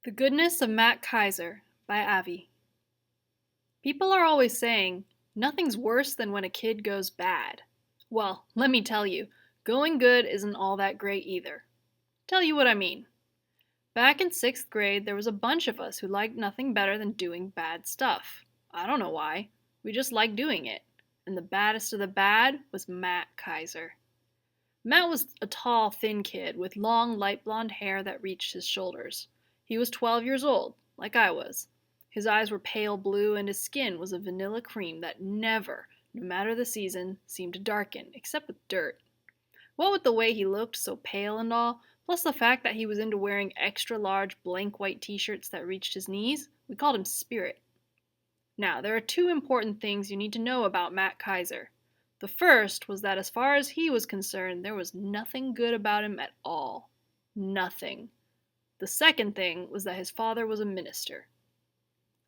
The Goodness of Matt Kaizer by Avi. People are always saying, nothing's worse than when a kid goes bad. Well, let me tell you, going good isn't all that great either. Tell you what I mean. Back in 6th grade, there was a bunch of us who liked nothing better than doing bad stuff. I don't know why. We just liked doing it. And the baddest of the bad was Matt Kaizer. Matt was a tall, thin kid with long, light blonde hair that reached his shoulders. He was 12 years old, like I was. His eyes were pale blue, and his skin was a vanilla cream that never, no matter the season, seemed to darken, except with dirt. What with the way he looked, so pale and all, plus the fact that he was into wearing extra large blank white t-shirts that reached his knees, we called him Spirit. Now, there are two important things you need to know about Matt Kaizer. The first was that as far as he was concerned, there was nothing good about him at all. Nothing. The second thing was that his father was a minister.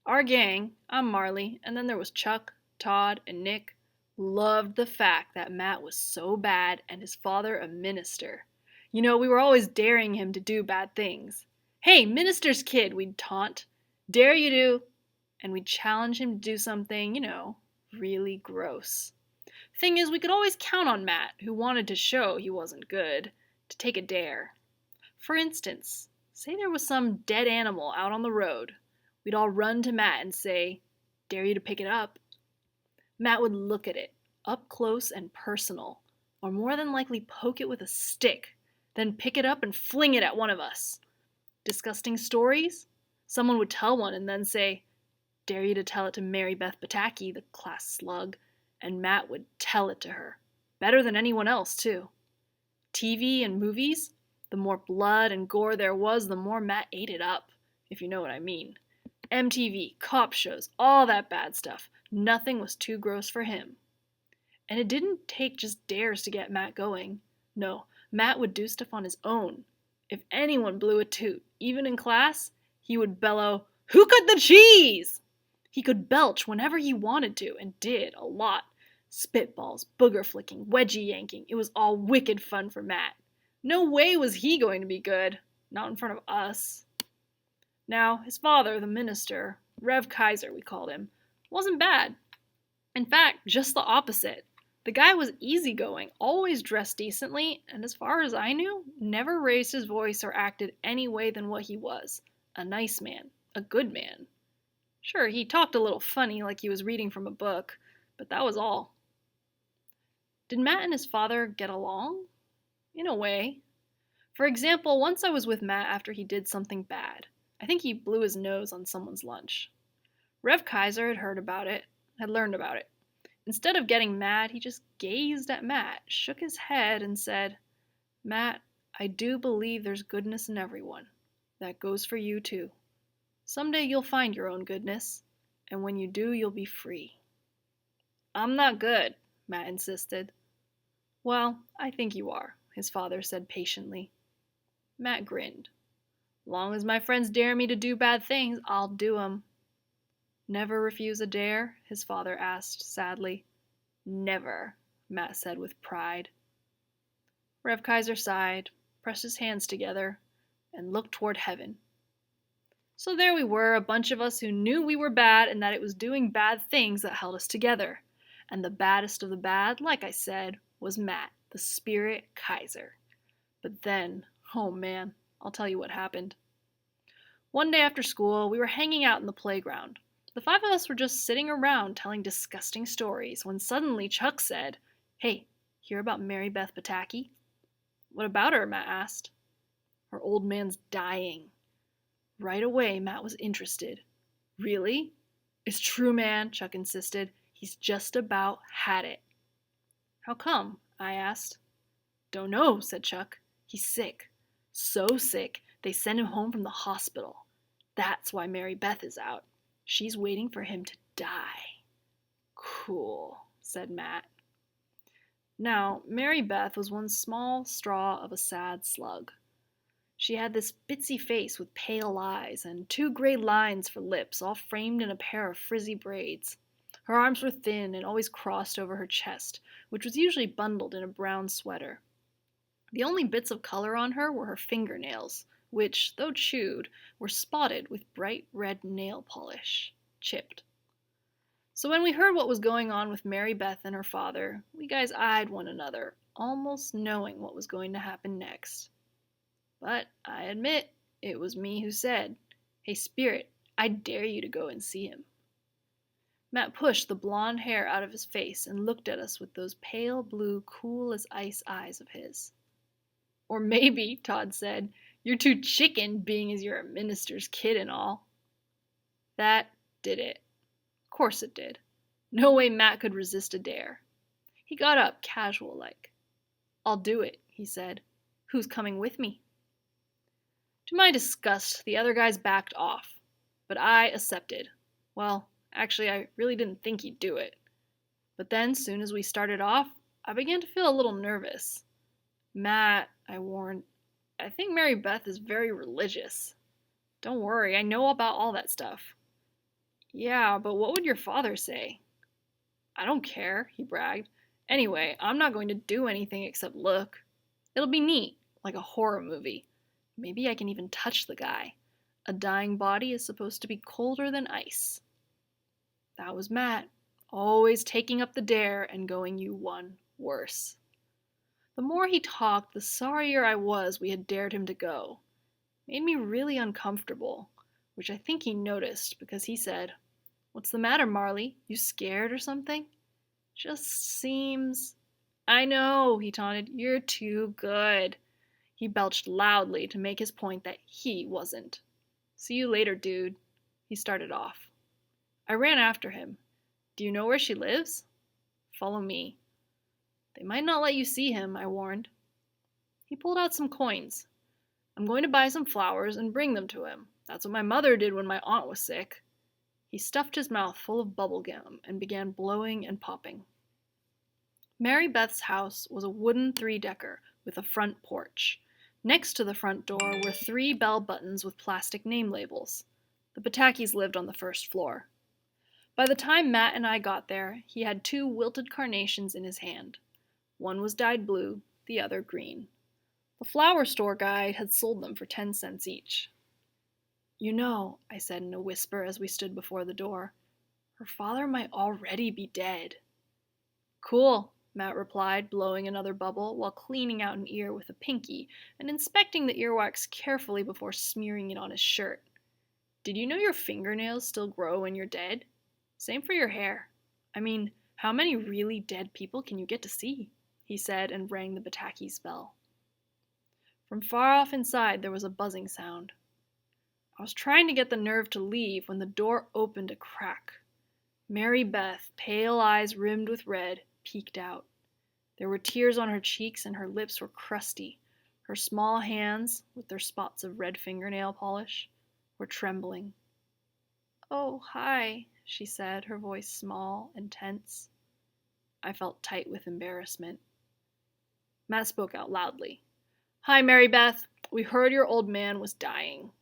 Our gang, I'm Marley, and then there was Chuck, Todd, and Nick, loved the fact that Matt was so bad and his father a minister. We were always daring him to do bad things. Hey, minister's kid, we'd taunt. Dare you to. And we'd challenge him to do something, really gross. Thing is, we could always count on Matt, who wanted to show he wasn't good, to take a dare. For instance, say there was some dead animal out on the road. We'd all run to Matt and say, "Dare you to pick it up." Matt would look at it, up close and personal, or more than likely poke it with a stick, then pick it up and fling it at one of us. Disgusting stories? Someone would tell one and then say, "Dare you to tell it to Mary Beth Pataki, the class slug," and Matt would tell it to her. Better than anyone else, too. TV and movies? The more blood and gore there was, the more Matt ate it up, if you know what I mean. MTV, cop shows, all that bad stuff. Nothing was too gross for him. And it didn't take just dares to get Matt going. No, Matt would do stuff on his own. If anyone blew a toot, even in class, he would bellow, "Who cut the cheese?" He could belch whenever he wanted to, and did, a lot. Spitballs, booger flicking, wedgie yanking, it was all wicked fun for Matt. No way was he going to be good. Not in front of us. Now, his father, the minister, Rev Kaizer we called him, wasn't bad. In fact, just the opposite. The guy was easygoing, always dressed decently, and as far as I knew, never raised his voice or acted any way than what he was. A nice man. A good man. Sure, he talked a little funny like he was reading from a book, but that was all. Did Matt and his father get along? In a way. For example, once I was with Matt after he did something bad. I think he blew his nose on someone's lunch. Rev Kaizer had heard about it, had learned about it. Instead of getting mad, he just gazed at Matt, shook his head, and said, "Matt, I do believe there's goodness in everyone. That goes for you too. Someday you'll find your own goodness, and when you do, you'll be free." "I'm not good," Matt insisted. "Well, I think you are," his father said patiently. Matt grinned. "Long as my friends dare me to do bad things, I'll do 'em." "Never refuse a dare?" his father asked sadly. "Never," Matt said with pride. Rev Kaizer sighed, pressed his hands together, and looked toward heaven. So there we were, a bunch of us who knew we were bad and that it was doing bad things that held us together. And the baddest of the bad, like I said, was Matt, the Spirit Kaizer. But then, oh man, I'll tell you what happened. One day after school, we were hanging out in the playground. The five of us were just sitting around telling disgusting stories when suddenly Chuck said, "Hey, hear about Mary Beth Pataki?" "What about her?" Matt asked. "Her old man's dying." Right away, Matt was interested. "Really?" "It's true, man," Chuck insisted. "He's just about had it." "How come?" I asked. "Don't know," said Chuck. "He's sick. So sick, they sent him home from the hospital. That's why Mary Beth is out. She's waiting for him to die." "Cool," said Matt. Now, Mary Beth was one small straw of a sad slug. She had this bitsy face with pale eyes and two gray lines for lips, all framed in a pair of frizzy braids. Her arms were thin and always crossed over her chest, which was usually bundled in a brown sweater. The only bits of color on her were her fingernails, which, though chewed, were spotted with bright red nail polish, chipped. So when we heard what was going on with Mary Beth and her father, we guys eyed one another, almost knowing what was going to happen next. But I admit, it was me who said, "Hey, Spirit, I dare you to go and see him." Matt pushed the blonde hair out of his face and looked at us with those pale blue, cool as ice eyes of his. "Or maybe," Todd said, "you're too chicken, being as you're a minister's kid and all." That did it. Of course it did. No way Matt could resist a dare. He got up, casual-like. "I'll do it," he said. "Who's coming with me?" To my disgust, the other guys backed off, but I accepted. Well, actually, I really didn't think he'd do it. But then, soon as we started off, I began to feel a little nervous. "Matt," I warned, "I think Mary Beth is very religious." "Don't worry, I know about all that stuff." "Yeah, but what would your father say?" "I don't care," he bragged. "Anyway, I'm not going to do anything except look. It'll be neat, like a horror movie. Maybe I can even touch the guy. A dying body is supposed to be colder than ice." That was Matt, always taking up the dare and going you one worse. The more he talked, the sorrier I was we had dared him to go. Made me really uncomfortable, which I think he noticed because he said, "What's the matter, Marley? You scared or something?" "Just seems—" "I know," he taunted. "You're too good." He belched loudly to make his point that he wasn't. "See you later, dude." He started off. I ran after him. "Do you know where she lives?" "Follow me." "They might not let you see him," I warned. He pulled out some coins. "I'm going to buy some flowers and bring them to him. That's what my mother did when my aunt was sick." He stuffed his mouth full of bubble gum and began blowing and popping. Mary Beth's house was a wooden three-decker with a front porch. Next to the front door were 3 bell buttons with plastic name labels. The Patakis lived on the first floor. By the time Matt and I got there, he had 2 wilted carnations in his hand. One was dyed blue, the other green. The flower store guy had sold them for 10 cents each. "You know," I said in a whisper as we stood before the door, "her father might already be dead." "Cool," Matt replied, blowing another bubble while cleaning out an ear with a pinky and inspecting the earwax carefully before smearing it on his shirt. "Did you know your fingernails still grow when you're dead? Same for your hair. I mean, how many really dead people can you get to see?" he said and rang the Bataki's bell. From far off inside there was a buzzing sound. I was trying to get the nerve to leave when the door opened a crack. Mary Beth, pale eyes rimmed with red, peeked out. There were tears on her cheeks and her lips were crusty. Her small hands, with their spots of red fingernail polish, were trembling. "Oh, hi," she said, her voice small and tense. I felt tight with embarrassment. Matt spoke out loudly. "Hi, Mary Beth. We heard your old man was dying."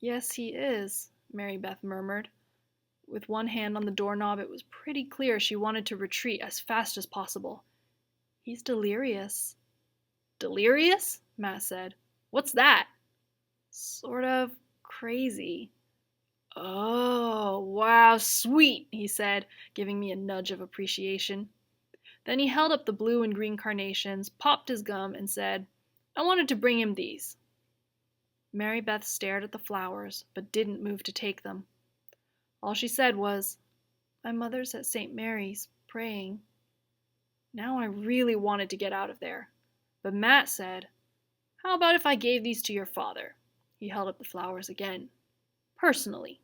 "Yes, he is," Mary Beth murmured. With one hand on the doorknob, it was pretty clear she wanted to retreat as fast as possible. "He's delirious." "Delirious?" Matt said. "What's that?" "Sort of crazy." "Oh, wow, sweet," he said, giving me a nudge of appreciation. Then he held up the blue and green carnations, popped his gum, and said, "I wanted to bring him these." Mary Beth stared at the flowers, but didn't move to take them. All she said was, "My mother's at St. Mary's, praying." Now I really wanted to get out of there. But Matt said, "How about if I gave these to your father?" He held up the flowers again. "Personally."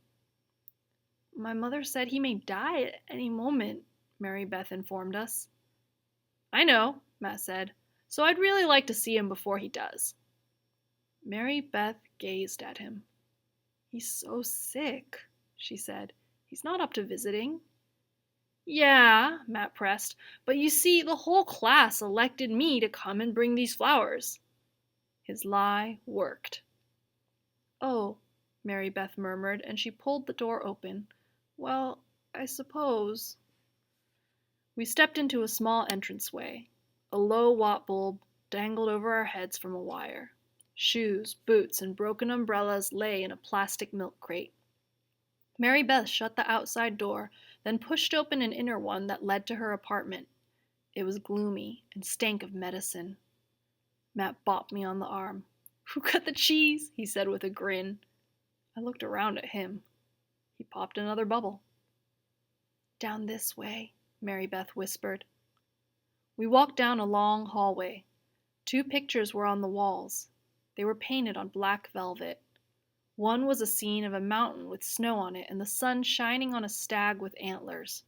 "My mother said he may die at any moment," Mary Beth informed us. "I know," Matt said, "so I'd really like to see him before he does." Mary Beth gazed at him. "He's so sick," she said. "He's not up to visiting." "Yeah," Matt pressed, "but you see, the whole class elected me to come and bring these flowers." His lie worked. "Oh," Mary Beth murmured, and she pulled the door open. "Well, I suppose—" We stepped into a small entranceway. A low watt bulb dangled over our heads from a wire. Shoes, boots, and broken umbrellas lay in a plastic milk crate. Mary Beth shut the outside door, then pushed open an inner one that led to her apartment. It was gloomy and stank of medicine. Matt bopped me on the arm. "Who cut the cheese?" he said with a grin. I looked around at him. He popped another bubble. "Down this way," Mary Beth whispered. We walked down a long hallway. 2 pictures were on the walls. They were painted on black velvet. One was a scene of a mountain with snow on it and the sun shining on a stag with antlers.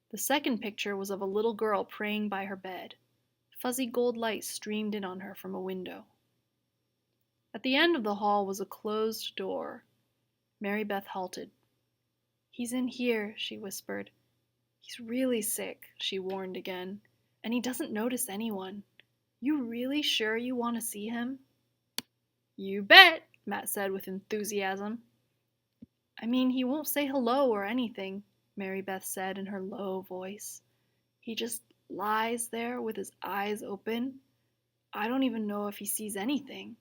The second picture was of a little girl praying by her bed. Fuzzy gold light streamed in on her from a window. At the end of the hall was a closed door. Mary Beth halted. "He's in here," she whispered. "He's really sick," she warned again, "and he doesn't notice anyone. You really sure you want to see him?" "You bet," Matt said with enthusiasm. "I mean, he won't say hello or anything," Mary Beth said in her low voice. "He just lies there with his eyes open. I don't even know if he sees anything."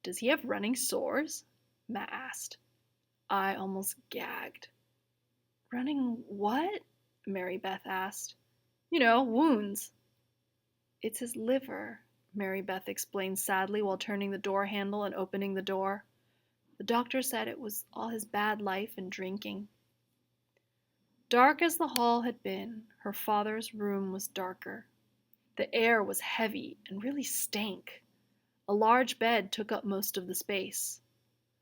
"Does he have running sores?" Matt asked. I almost gagged. "Running what?" Mary Beth asked. "You know, wounds." "It's his liver," Mary Beth explained sadly while turning the door handle and opening the door. "The doctor said it was all his bad life and drinking." Dark as the hall had been, her father's room was darker. The air was heavy and really stank. A large bed took up most of the space.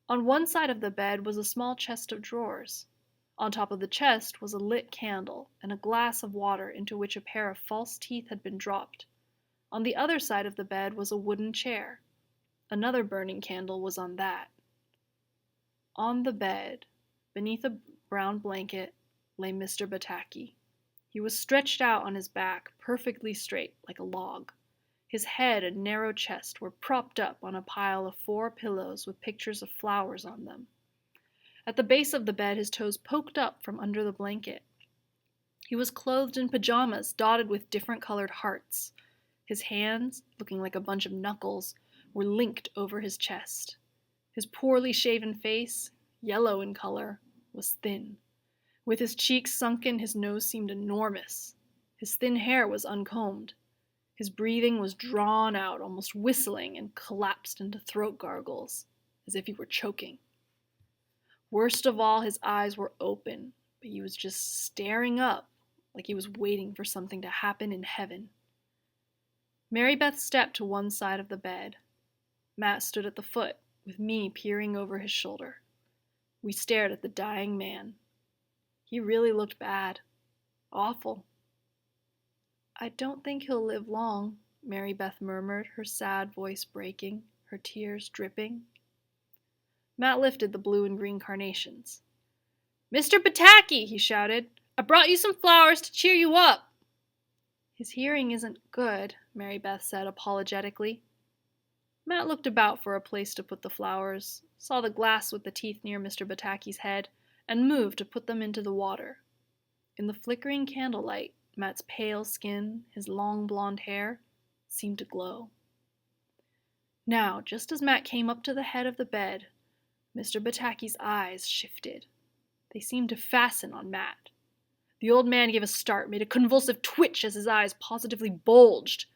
On one side of the bed was a small chest of drawers. On top of the chest was a lit candle and a glass of water into which a pair of false teeth had been dropped. On the other side of the bed was a wooden chair. Another burning candle was on that. On the bed, beneath a brown blanket, lay Mr. Bataki. He was stretched out on his back, perfectly straight, like a log. His head and narrow chest were propped up on a pile of 4 pillows with pictures of flowers on them. At the base of the bed, his toes poked up from under the blanket. He was clothed in pajamas dotted with different colored hearts. His hands, looking like a bunch of knuckles, were linked over his chest. His poorly shaven face, yellow in color, was thin. With his cheeks sunken, his nose seemed enormous. His thin hair was uncombed. His breathing was drawn out, almost whistling, and collapsed into throat gargles, as if he were choking. Worst of all, his eyes were open, but he was just staring up, like he was waiting for something to happen in heaven. Mary Beth stepped to one side of the bed. Matt stood at the foot, with me peering over his shoulder. We stared at the dying man. He really looked bad. Awful. "I don't think he'll live long," Mary Beth murmured, her sad voice breaking, her tears dripping. Matt lifted the blue and green carnations. "Mr. Bataki!" he shouted. "I brought you some flowers to cheer you up." "His hearing isn't good," Mary Beth said apologetically. Matt looked about for a place to put the flowers, saw the glass with the teeth near Mr. Bataki's head, and moved to put them into the water. In the flickering candlelight, Matt's pale skin, his long blonde hair, seemed to glow. Now, just as Matt came up to the head of the bed, Mr. Bataki's eyes shifted. They seemed to fasten on Matt. The old man gave a start, made a convulsive twitch as his eyes positively bulged.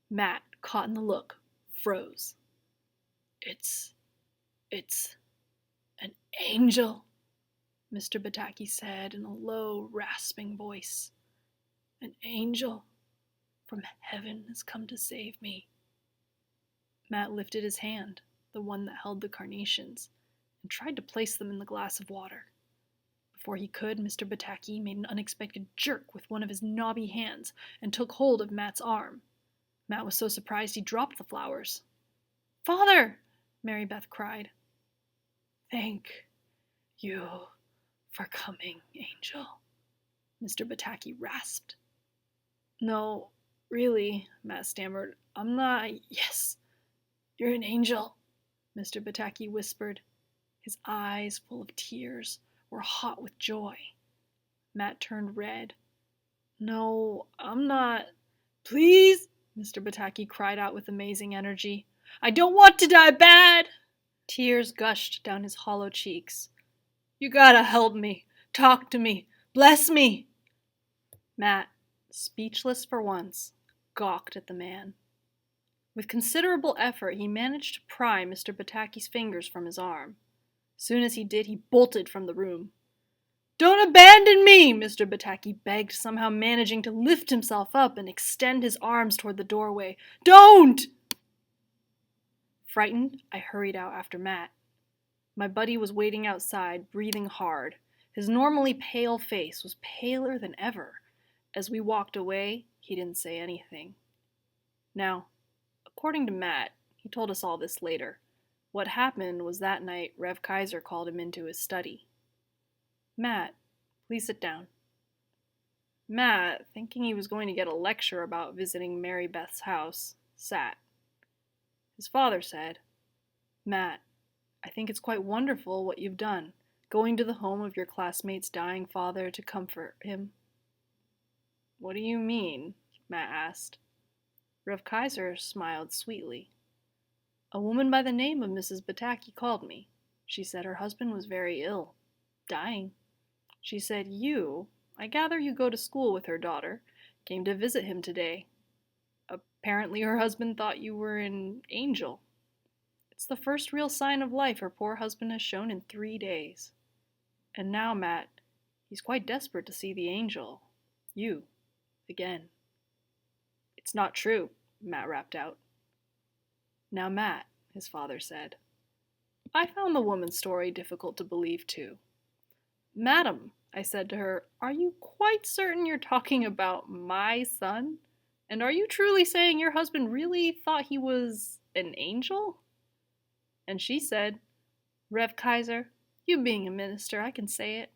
Matt, caught in the look, froze. It's an angel," Mr. Bataki said in a low, rasping voice. "An angel from heaven has come to save me." Matt lifted his hand, the one that held the carnations, and tried to place them in the glass of water. Before he could, Mr. Bataki made an unexpected jerk with one of his knobby hands and took hold of Matt's arm. Matt was so surprised he dropped the flowers. "Father!" Mary Beth cried. "Thank you for coming, angel," Mr. Bataki rasped. "No, really," Matt stammered. "I'm not—" "Yes, you're an angel," Mr. Bataki whispered. His eyes, full of tears, were hot with joy. Matt turned red. "No, I'm not—" "Please!" Mr. Bataki cried out with amazing energy. I don't want to die bad! Tears gushed down his hollow cheeks. You gotta help me. Talk to me. Bless me. Matt, speechless for once, gawked at the man. With considerable effort, he managed to pry Mr. Bataki's fingers from his arm. Soon as he did, he bolted from the room. Don't abandon me, Mr. Bataki begged, somehow managing to lift himself up and extend his arms toward the doorway. Don't! Frightened, I hurried out after Matt. My buddy was waiting outside, breathing hard. His normally pale face was paler than ever. As we walked away, he didn't say anything. Now, according to Matt, he told us all this later. What happened was that night Rev Kaizer called him into his study. Matt, please sit down. Matt, thinking he was going to get a lecture about visiting Mary Beth's house, sat. His father said, Matt, I think it's quite wonderful what you've done, going to the home of your classmate's dying father to comfort him. What do you mean? Matt asked. Rev Kaizer smiled sweetly. A woman by the name of Mrs. Bataki called me. She said her husband was very ill, dying. She said I gather you go to school with her daughter, came to visit him today. Apparently her husband thought you were an angel. It's the first real sign of life her poor husband has shown in 3 days. And now, Matt, he's quite desperate to see the angel, you, again. It's not true, Matt rapped out. Now, Matt, his father said, I found the woman's story difficult to believe, too. Madam, I said to her, are you quite certain you're talking about my son? And are you truly saying your husband really thought he was an angel? And she said, Rev Kaizer, you being a minister, I can say it.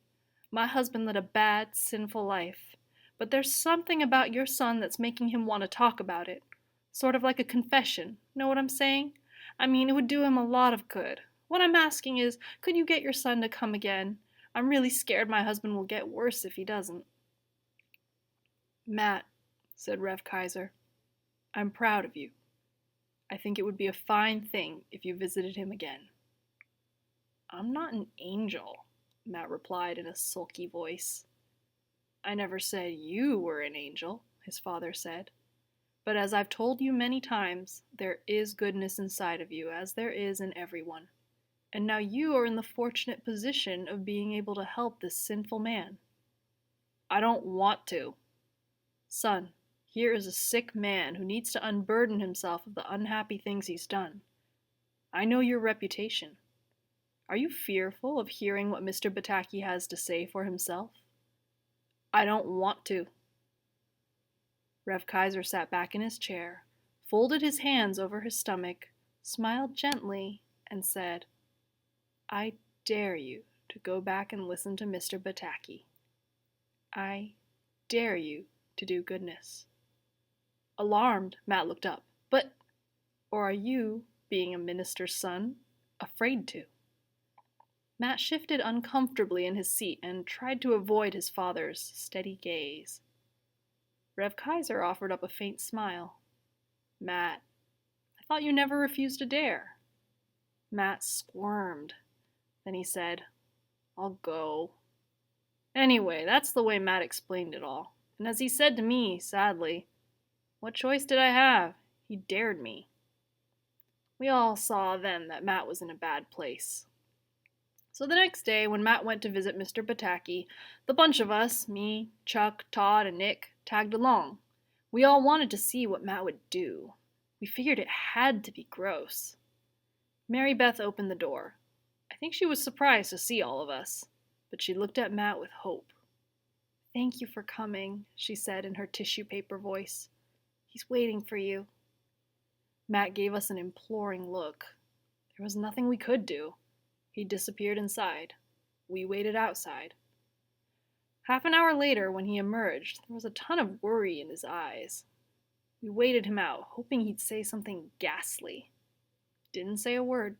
My husband led a bad, sinful life. But there's something about your son that's making him want to talk about it. Sort of like a confession. Know what I'm saying? I mean, it would do him a lot of good. What I'm asking is, could you get your son to come again? I'm really scared my husband will get worse if he doesn't. Matt, said Rev Kaizer, I'm proud of you. I think it would be a fine thing if you visited him again. I'm not an angel, Matt replied in a sulky voice. I never said you were an angel, his father said. But as I've told you many times, there is goodness inside of you, as there is in everyone. And now you are in the fortunate position of being able to help this sinful man. I don't want to. Son, here is a sick man who needs to unburden himself of the unhappy things he's done. I know your reputation. Are you fearful of hearing what Mr. Bataki has to say for himself? I don't want to. Rev Kaizer sat back in his chair, folded his hands over his stomach, smiled gently, and said, I dare you to go back and listen to Mr. Bataki. I dare you to do goodness. Alarmed, Matt looked up. Or are you, being a minister's son, afraid to? Matt shifted uncomfortably in his seat and tried to avoid his father's steady gaze. Rev Kaizer offered up a faint smile. Matt, I thought you never refused a dare. Matt squirmed. Then he said, I'll go. Anyway, that's the way Matt explained it all. And as he said to me, sadly, what choice did I have? He dared me. We all saw then that Matt was in a bad place. So the next day, when Matt went to visit Mr. Bataki, the bunch of us, me, Chuck, Todd, and Nick, tagged along. We all wanted to see what Matt would do. We figured it had to be gross. Mary Beth opened the door. I think she was surprised to see all of us, but she looked at Matt with hope. Thank you for coming, she said in her tissue paper voice. He's waiting for you. Matt gave us an imploring look. There was nothing we could do. He disappeared inside. We waited outside. Half an hour later, when he emerged, there was a ton of worry in his eyes. We waited him out, hoping he'd say something ghastly. Didn't say a word.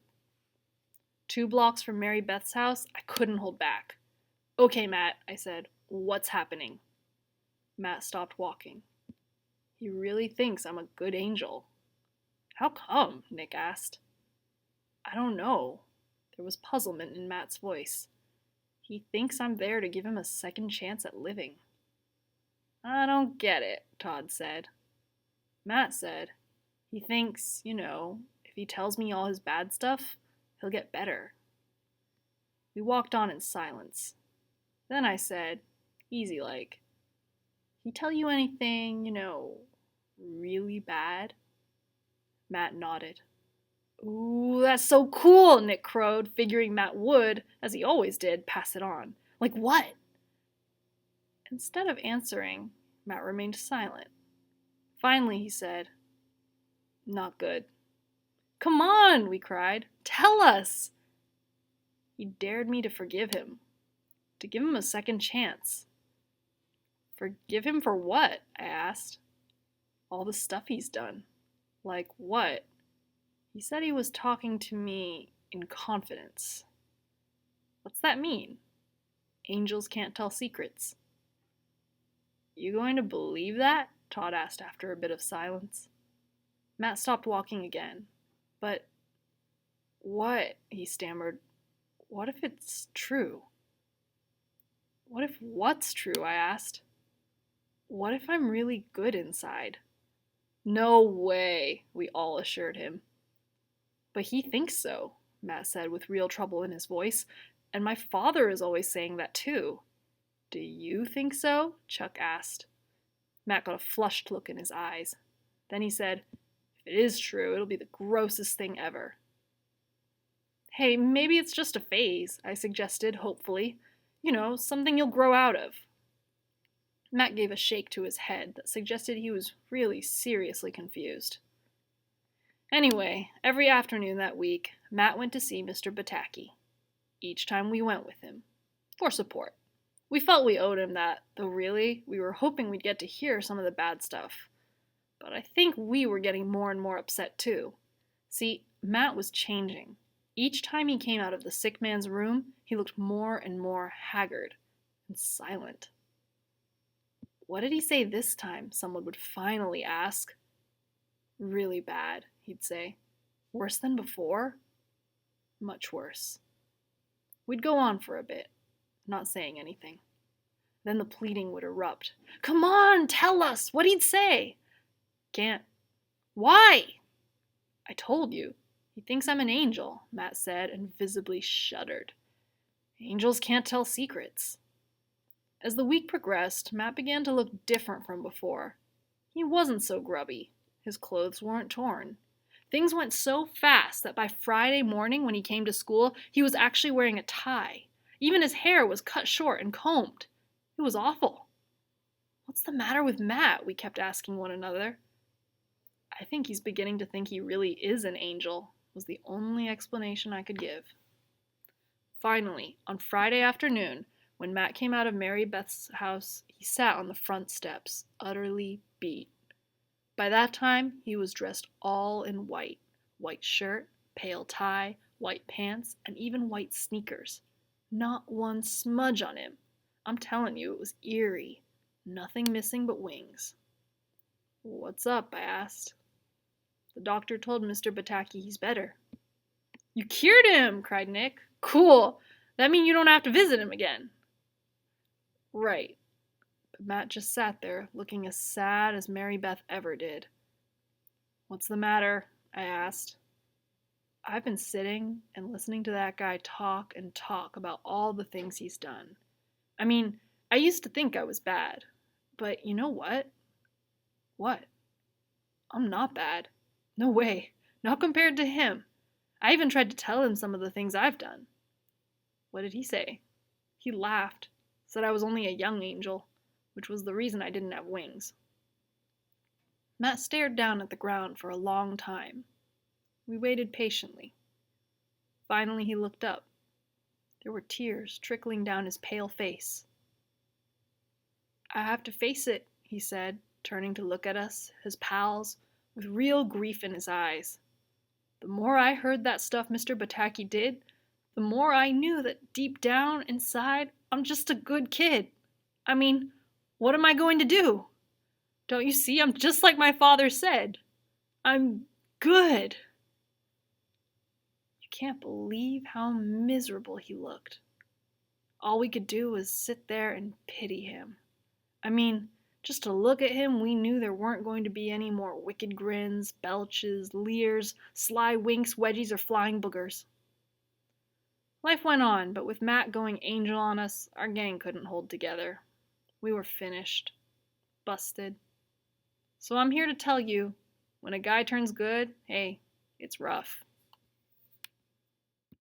2 blocks from Mary Beth's house, I couldn't hold back. Okay, Matt, I said. What's happening? Matt stopped walking. He really thinks I'm a good angel. How come? Nick asked. I don't know. There was puzzlement in Matt's voice. He thinks I'm there to give him a second chance at living. I don't get it, Todd said. Matt said, he thinks, if he tells me all his bad stuff, he'll get better. We walked on in silence. Then I said, easy like, he tell you anything, really bad? Matt nodded. Ooh, that's so cool, Nick crowed, figuring Matt would, as he always did, pass it on. Like what? Instead of answering, Matt remained silent. Finally, he said, not good. Come on, we cried. Tell us. He dared me to forgive him, to give him a second chance. Forgive him for what? I asked. All the stuff he's done. Like what? He said he was talking to me in confidence. What's that mean? Angels can't tell secrets. You going to believe that? Todd asked after a bit of silence. Matt stopped walking again. But what? He stammered. What if it's true? What if what's true? I asked. What if I'm really good inside? No way, we all assured him. But he thinks so, Matt said with real trouble in his voice, and my father is always saying that too. Do you think so? Chuck asked. Matt got a flushed look in his eyes. Then he said, if it is true, it'll be the grossest thing ever. Hey, maybe it's just a phase, I suggested, hopefully. Something you'll grow out of. Matt gave a shake to his head that suggested he was really seriously confused. Anyway, every afternoon that week, Matt went to see Mr. Bataki. Each time we went with him. For support. We felt we owed him that, though really, we were hoping we'd get to hear some of the bad stuff. But I think we were getting more and more upset too. See, Matt was changing. Each time he came out of the sick man's room, he looked more and more haggard and silent. What did he say this time? Someone would finally ask. Really bad, he'd say. Worse than before? Much worse. We'd go on for a bit, not saying anything. Then the pleading would erupt. Come on, tell us, what'd he say? Can't. Why? I told you. He thinks I'm an angel, Matt said, and visibly shuddered. Angels can't tell secrets. As the week progressed, Matt began to look different from before. He wasn't so grubby. His clothes weren't torn. Things went so fast that by Friday morning when he came to school, he was actually wearing a tie. Even his hair was cut short and combed. It was awful. What's the matter with Matt? We kept asking one another. I think he's beginning to think he really is an angel, was the only explanation I could give. Finally, on Friday afternoon, when Matt came out of Mary Beth's house, he sat on the front steps, utterly beat. By that time, he was dressed all in white. White shirt, pale tie, white pants, and even white sneakers. Not one smudge on him. I'm telling you, it was eerie. Nothing missing but wings. What's up? I asked. The doctor told Mr. Bataki he's better. You cured him, cried Nick. Cool. That means you don't have to visit him again. Right. But Matt just sat there, looking as sad as Mary Beth ever did. What's the matter? I asked. I've been sitting and listening to that guy talk and talk about all the things he's done. I mean, I used to think I was bad. But you know what? What? I'm not bad. No way. Not compared to him. I even tried to tell him some of the things I've done. What did he say? He laughed, said I was only a young angel, which was the reason I didn't have wings. Matt stared down at the ground for a long time. We waited patiently. Finally he looked up. There were tears trickling down his pale face. I have to face it, he said, turning to look at us, his pals, with real grief in his eyes. The more I heard that stuff Mr. Bataki did, the more I knew that deep down inside, I'm just a good kid. I mean, what am I going to do? Don't you see? I'm just like my father said. I'm good. You can't believe how miserable he looked. All we could do was sit there and pity him. I mean, just to look at him, we knew there weren't going to be any more wicked grins, belches, leers, sly winks, wedgies, or flying boogers. Life went on, but with Matt going angel on us, our gang couldn't hold together. We were finished. Busted. So I'm here to tell you, when a guy turns good, hey, it's rough.